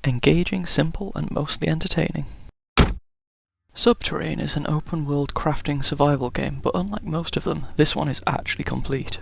Engaging, simple, and mostly entertaining. Subterrain is an open-world crafting survival game, but unlike most of them, this one is actually complete.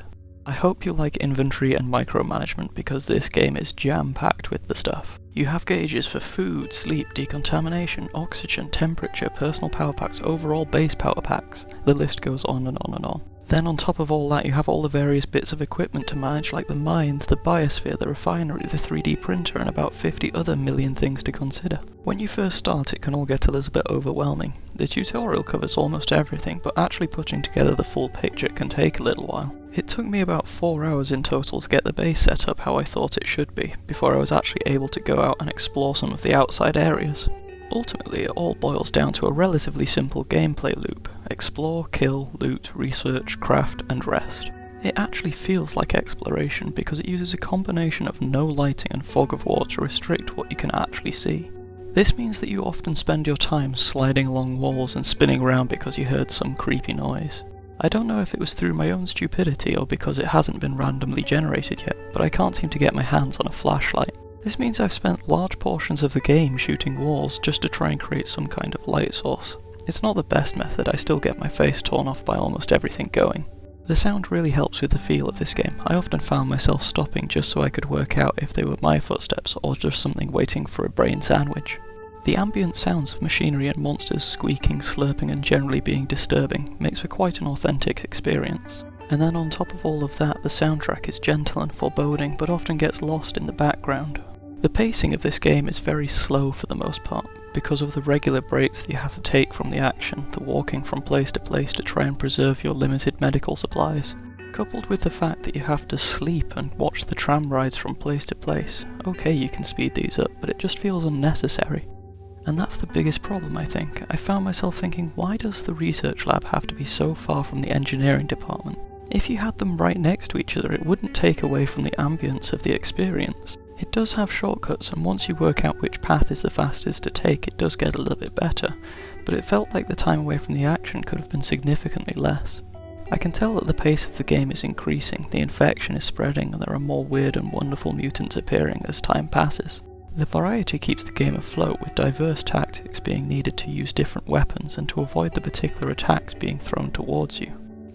I hope you like inventory and micromanagement because this game is jam-packed with the stuff. You have gauges for food, sleep, decontamination, oxygen, temperature, personal power packs, overall base power packs. The list goes on and on and on. Then on top of all that you have all the various bits of equipment to manage like the mines, the biosphere, the refinery, the 3D printer and about 50 other million things to consider. When you first start it can all get a little bit overwhelming. The tutorial covers almost everything, but actually putting together the full picture can take a little while. It took me about 4 hours in total to get the base set up how I thought it should be, before I was actually able to go out and explore some of the outside areas. Ultimately, it all boils down to a relatively simple gameplay loop: explore, kill, loot, research, craft, and rest. It actually feels like exploration because it uses a combination of no lighting and fog of war to restrict what you can actually see. This means that you often spend your time sliding along walls and spinning around because you heard some creepy noise. I don't know if it was through my own stupidity or because it hasn't been randomly generated yet, but I can't seem to get my hands on a flashlight. This means I've spent large portions of the game shooting walls just to try and create some kind of light source. It's not the best method, I still get my face torn off by almost everything going. The sound really helps with the feel of this game. I often found myself stopping just so I could work out if they were my footsteps or just something waiting for a brain sandwich. The ambient sounds of machinery and monsters squeaking, slurping and generally being disturbing makes for quite an authentic experience. And then on top of all of that, the soundtrack is gentle and foreboding but often gets lost in the background. The pacing of this game is very slow for the most part, because of the regular breaks that you have to take from the action, the walking from place to place to try and preserve your limited medical supplies. Coupled with the fact that you have to sleep and watch the tram rides from place to place. Okay, you can speed these up, but it just feels unnecessary. And that's the biggest problem, I think. I found myself thinking, why does the research lab have to be so far from the engineering department? If you had them right next to each other, it wouldn't take away from the ambience of the experience. It does have shortcuts, and once you work out which path is the fastest to take, it does get a little bit better, but it felt like the time away from the action could have been significantly less. I can tell that the pace of the game is increasing, the infection is spreading, and there are more weird and wonderful mutants appearing as time passes. The variety keeps the game afloat, with diverse tactics being needed to use different weapons and to avoid the particular attacks being thrown towards you.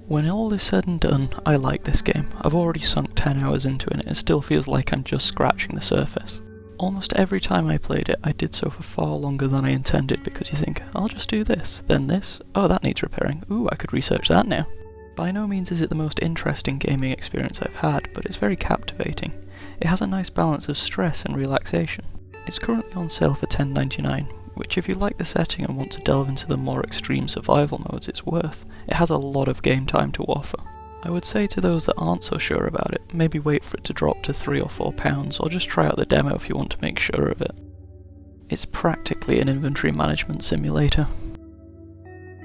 When all is said and done, I like this game. I've already sunk 10 hours into it and it still feels like I'm just scratching the surface. Almost every time I played it, I did so for far longer than I intended because you think, I'll just do this, then this, oh that needs repairing, ooh I could research that now. By no means is it the most interesting gaming experience I've had, but it's very captivating. It has a nice balance of stress and relaxation. It's currently on sale for $10.99, which if you like the setting and want to delve into the more extreme survival modes, it's worth. It has a lot of game time to offer. I would say to those that aren't so sure about it, maybe wait for it to drop to £3 or £4, or just try out the demo if you want to make sure of it. It's practically an inventory management simulator.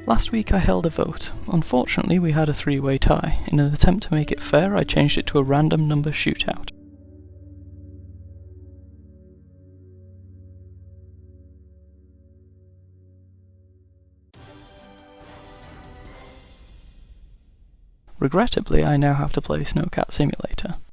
Last week I held a vote. Unfortunately we had a 3-way tie. In an attempt to make it fair, I changed it to a random number shootout. Regrettably, I now have to play Snowcat Simulator.